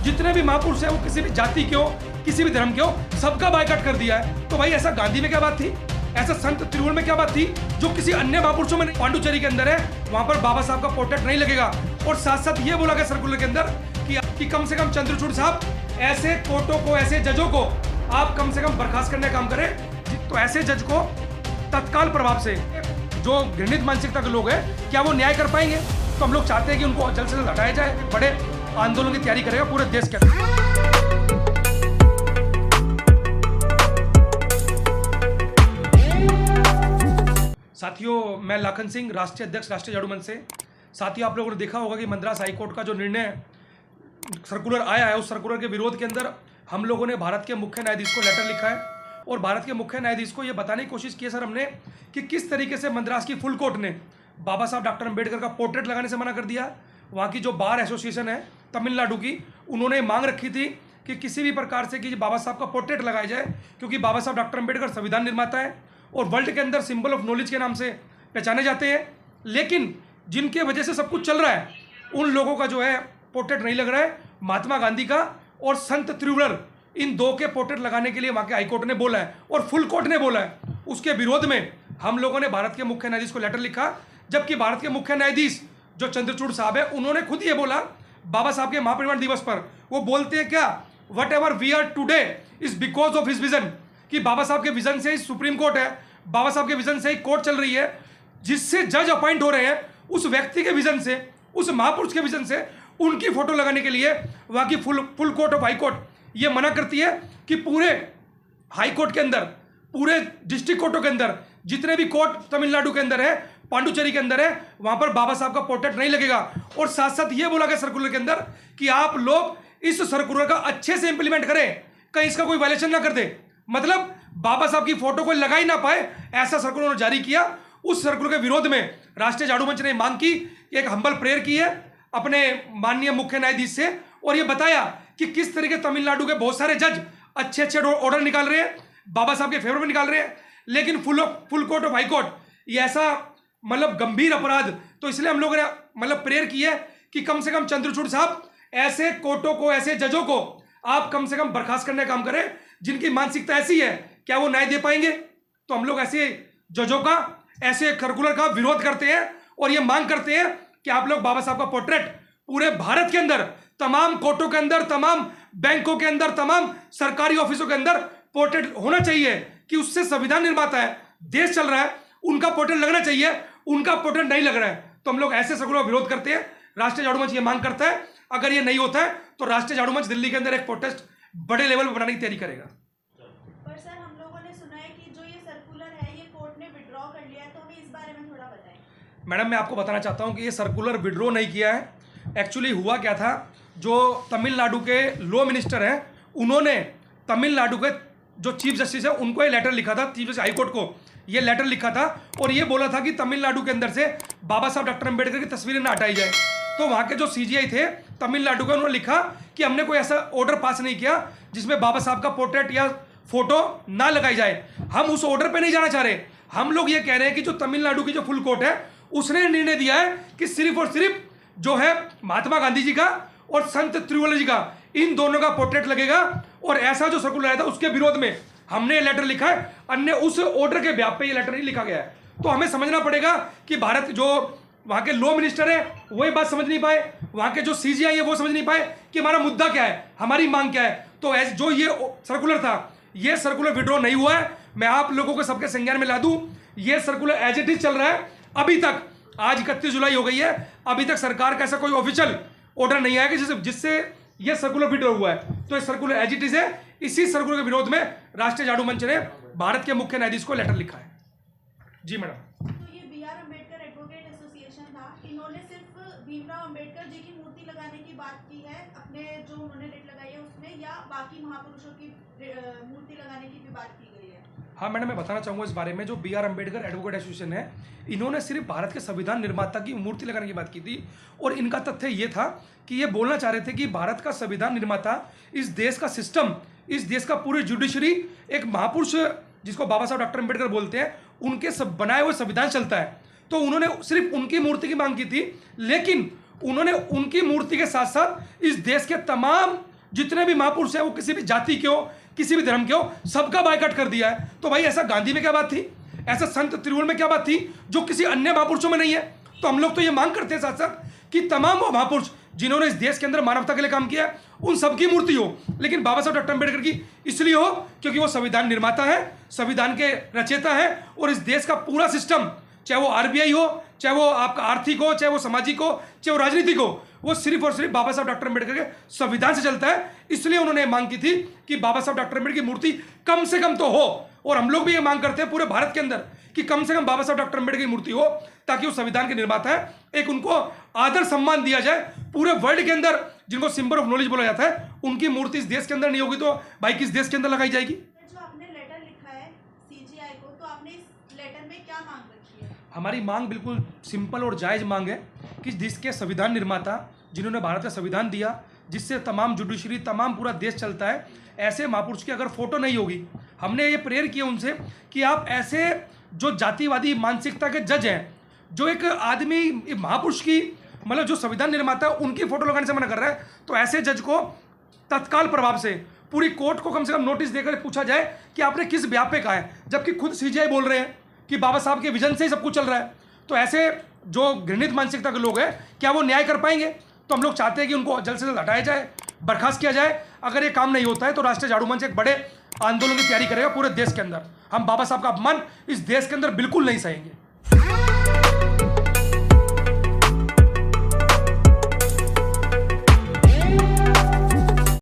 जितने भी महापुरुष हैं वो किसी भी जाति के हो, किसी भी धर्म के हो, सबका बायकॉट कर दिया है। तो भाई ऐसा गांधी में क्या बात थी, ऐसा संत त्रिभुवन में क्या बात थी जो किसी अन्य महापुरुषों में नहीं? पांडुचेरी के अंदर है, वहां पर बाबा साहब का पोर्ट्रेट नहीं लगेगा। और साथ साथ ये बोला गया सर्कुलर के अंदर कि कम से कम चंद्रचूड़ साहब ऐसे कोर्टों को, ऐसे जजों को आप कम से कम बर्खास्त करने का काम करें। तो ऐसे जज को तत्काल प्रभाव से, जो घृणित मानसिकता के लोग हैं, क्या वो न्याय कर पाएंगे? तो हम लोग चाहते हैं कि उनको जल्द से जल्द हटाया जाए। बड़े आंदोलन की तैयारी करेगा पूरे देश के अंदर। साथियों, मैं लाखन सिंह, राष्ट्रीय अध्यक्ष राष्ट्रीय झाड़ू मंच से। साथियों, आप लोगों ने देखा होगा कि मद्रास हाईकोर्ट का जो निर्णय सर्कुलर आया है, उस सर्कुलर के विरोध के अंदर हम लोगों ने भारत के मुख्य न्यायाधीश को लेटर लिखा है और भारत के मुख्य न्यायाधीश को ये बताने की कोशिश की है सर हमने कि किस तरीके से मद्रास की फुल कोर्ट ने बाबा साहब डॉक्टर अंबेडकर का पोर्ट्रेट लगाने से मना कर दिया। वहाँ की जो बार एसोसिएशन है तमिलनाडु की, उन्होंने मांग रखी थी कि किसी भी प्रकार से कि बाबा साहब का पोर्ट्रेट लगाया जाए, क्योंकि बाबा साहब डॉक्टर अंबेडकर संविधान निर्माता है और वर्ल्ड के अंदर सिंबल ऑफ नॉलेज के नाम से पहचाने जाते हैं। लेकिन जिनके वजह से सब कुछ चल रहा है, उन लोगों का जो है पोर्ट्रेट नहीं लग रहा है। महात्मा गांधी का और संत त्रिभुवन, इन दो के पोर्ट्रेट लगाने के लिए वहाँ के हाईकोर्ट ने बोला है और फुल कोर्ट ने बोला है। उसके विरोध में हम लोगों ने भारत के मुख्य न्यायाधीश को लेटर लिखा, जबकि भारत के मुख्य न्यायाधीश जो चंद्रचूड़ साहब है, उन्होंने खुद ये बोला बाबा साहब के महापरिनिर्वाण दिवस पर, वो बोलते हैं क्या, whatever we are today is because of his vision, कि बाबा साहब के विजन से ही सुप्रीम कोर्ट है, बाबा साहब के विजन से ही कोर्ट चल रही है, जिससे जज अपॉइंट हो रहे हैं, उस व्यक्ति के विजन से, उस महापुरुष के विजन से उनकी फोटो लगाने के लिए वहाँ की full court of high court ये मना करती है कि पूरे हाई कोर्ट के अंदर, पूरे डिस्ट्रिक्ट कोर्टों के अंदर, जितने भी कोर्ट तमिलनाडु के अंदर है, पांडुचेरी के अंदर है, वहां पर बाबा साहब का पोर्ट्रेट नहीं लगेगा। और साथ साथ ये बोला गया सर्कुलर के अंदर कि आप लोग इस सर्कुलर का अच्छे से इंप्लीमेंट करें, कहीं इसका कोई वायलेशन ना कर दे, मतलब बाबा साहब की फोटो कोई लगा ही ना पाए, ऐसा सर्कुलर जारी किया। उस सर्कुलर के विरोध में राष्ट्रीय झाड़ू मंच ने मांग की, एक हम्बल प्रेयर की है अपने माननीय मुख्य न्यायाधीश से, और ये बताया कि किस तरीके तमिलनाडु के बहुत सारे जज अच्छे अच्छे ऑर्डर निकाल रहे हैं, बाबा साहब के फेवर में निकाल रहे हैं, लेकिन full court of high court ये ऐसा मतलब गंभीर अपराध। तो इसलिए हम लोगों ने मतलब प्रेयर की है कि कम से कम चंद्रचूड़ साहब ऐसे कोर्टों को, ऐसे जजों को आप कम से कम बर्खास्त करने का काम करें, जिनकी मानसिकता ऐसी है, क्या वो न्याय दे पाएंगे? तो हम लोग ऐसे जजों का, ऐसे सर्कुलर का विरोध करते हैं और ये मांग करते हैं कि आप लोग बाबा साहब का पोर्ट्रेट पूरे भारत के अंदर, तमाम कोर्टों के अंदर, तमाम बैंकों के अंदर, तमाम सरकारी ऑफिसों के अंदर पोर्ट्रेट होना चाहिए, कि उससे संविधान निर्माता है, देश चल रहा है, उनका पोर्ट्रेट लगना चाहिए, उनका पोर्ट्रेट नहीं लग रहा है। तो हम लोग ऐसे सर्कुलर का विरोध करते हैं। राष्ट्रीय झाड़ू मंच ये मांग करता है, अगर ये नहीं होता है तो राष्ट्रीय झाड़ू मंच दिल्ली के अंदर एक प्रोटेस्ट बड़े लेवल पर बनाने की तैयारी करेगा। पर सर, हम लोगों ने सुना है कि जो ये सर्कुलर है, ये कोर्ट ने विड्रॉ कर लिया है, तो हमें इस बारे में थोड़ा बताएं। मैडम, मैं आपको बताना चाहता हूँ कि ये सर्कुलर विड्रॉ नहीं किया है। एक्चुअली हुआ क्या था, जो तमिलनाडु के लॉ मिनिस्टर हैं, उन्होंने तमिलनाडु के जो चीफ जस्टिस है उनको ये लेटर लिखा था, चीफ जस्टिस हाईकोर्ट को ये लेटर लिखा था, और ये बोला था कि तमिलनाडु के अंदर से बाबा साहब डॉक्टर अंबेडकर की तस्वीरें ना हटाई जाए। तो वहाँ के जो सीजीआई थे तमिलनाडु के, उन्होंने लिखा कि हमने कोई ऐसा ऑर्डर पास नहीं किया जिसमें बाबा साहब का पोर्ट्रेट या फोटो ना लगाई जाए। हम उस ऑर्डर पे नहीं जाना चाह रहे। हम लोग ये कह रहे हैं कि जो तमिलनाडु की जो फुल कोर्ट है, उसने निर्णय दिया है कि सिर्फ और सिर्फ जो है महात्मा गांधी जी का और संत त्रिभुवन जी का, इन दोनों का पोर्ट्रेट लगेगा। और ऐसा जो सर्कुलर आया था उसके विरोध में हमने लेटर लिखा है, अन्य उस ऑर्डर के ब्याप पे ये लेटर नहीं लिखा गया है। तो हमें समझना पड़ेगा कि भारत जो वहाँ के लॉ मिनिस्टर है वो ये बात समझ नहीं पाए, वहाँ के जो सीजीआई है वो समझ नहीं पाए कि हमारा मुद्दा क्या है, हमारी मांग क्या है। तो जो ये सर्कुलर था, ये सर्कुलर विड्रॉ नहीं हुआ है। मैं आप लोगों को सबके संज्ञान में ला दूं, ये सर्कुलर एज इट इज चल रहा है अभी तक। आज 31 जुलाई हो गई है, अभी तक सरकार का ऐसा कोई ऑफिशियल ऑर्डर नहीं आया कि जिससे ये सर्कुलर विड्रॉ हुआ है। तो ये सर्कुलर एज इट इज है। इसी सर्कुलर के विरोध में राष्ट्रीय झाड़ू मंच ने भारत के मुख्य न्यायाधीश को लेटर लिखा है। जी मैडम। तो ये बीआर अम्बेडकर एडवोकेट एसोसिएशन था, इन्होंने सिर्फ भीमराव अम्बेडकर जी की मूर्ति लगाने की बात की है अपने जो उन्होंने रेट लगाई है उसमें, या बाकी महापुरुषों की मूर्ति लगाने की भी बात की गई है? हाँ मैडम, मैं बताना चाहूँगा इस बारे में। जो बीआर अम्बेडकर एडवोकेट एसोसिएशन है, इन्होंने सिर्फ भारत के संविधान निर्माता की मूर्ति लगाने की बात की थी, और इनका तथ्य ये था कि ये बोलना चाह रहे थे कि भारत का संविधान निर्माता, इस देश का सिस्टम, इस देश का पूरी जुडिशरी एक महापुरुष जिसको बाबा साहब डॉक्टर अम्बेडकर बोलते हैं, उनके सब बनाए हुए संविधान चलता है। तो उन्होंने सिर्फ उनकी मूर्ति की मांग की थी, लेकिन उन्होंने उनकी मूर्ति के साथ साथ इस देश के तमाम जितने भी महापुरुष हैं वो किसी भी जाति के हो, किसी भी धर्म के हो, सबका बायकॉट कर दिया है। तो भाई ऐसा गांधी में क्या बात थी, ऐसा संत त्रिभुवन में क्या बात थी जो किसी अन्य महापुरुषों में नहीं है। तो हम लोग तो ये मांग करते हैं साथ साथ कि तमाम वो महापुरुष जिन्होंने इस देश के अंदर मानवता के लिए काम किया है उन सबकी मूर्ति हो, लेकिन बाबा साहब डॉक्टर अम्बेडकर की इसलिए हो क्योंकि वो संविधान निर्माता है, संविधान के रचयिता है, और इस देश का पूरा सिस्टम, चाहे वो आरबीआई हो, चाहे वो आपका आर्थिक हो, चाहे वो सामाजिक हो, चाहे वो राजनीतिक हो, वो सिर्फ और सिर्फ बाबा साहब डॉक्टर अम्बेडकर के संविधान से चलता है। इसलिए उन्होंने मांग की थी कि बाबा साहब डॉक्टर अम्बेडकर की मूर्ति कम से कम तो हो, और हम लोग भी ये मांग करते हैं पूरे भारत के अंदर कि कम से कम बाबा साहब डॉक्टर अम्बेडकर की मूर्ति हो, ताकि वो संविधान के निर्माता है, एक उनको आदर सम्मान दिया जाए। पूरे वर्ल्ड के अंदर जिनको सिंबल ऑफ नॉलेज बोला जाता है उनकी मूर्ति इस देश के अंदर नहीं होगी तो भाई किस देश के अंदर लगाई जाएगी। जो आपने लेटर लिखा है सीजीआई को, तो आपने इस लेटर में क्या मांग रखी है? हमारी मांग बिल्कुल सिंपल और जायज़ मांग है कि जिसके संविधान निर्माता, जिन्होंने भारत का संविधान दिया, जिससे तमाम जुडिशरी, तमाम पूरा देश चलता है, ऐसे महापुरुष की अगर फोटो नहीं होगी, हमने ये प्रेयर किया उनसे कि आप ऐसे जो जातिवादी मानसिकता के जज हैं, जो एक आदमी महापुरुष की मतलब जो संविधान निर्माता है उनकी फोटो लगाने से मना कर रहा है, तो ऐसे जज को तत्काल प्रभाव से पूरी कोर्ट को कम से कम नोटिस देकर पूछा जाए कि आपने किस ब्याह पे कहा है, जबकि खुद सीजीआई बोल रहे हैं कि बाबा साहब के विजन से ही सब कुछ चल रहा है। तो ऐसे जो घृणित मानसिकता के लोग हैं, क्या वो न्याय कर पाएंगे? तो हम लोग चाहते हैं कि उनको जल्द से जल्द हटाया जाए, बर्खास्त किया जाए। अगर ये काम नहीं होता है तो राष्ट्रीय झाड़ू मंच एक बड़े आंदोलन की तैयारी करेगा पूरे देश के अंदर। हम बाबा साहब का अपमान इस देश के अंदर बिल्कुल नहीं सहेंगे।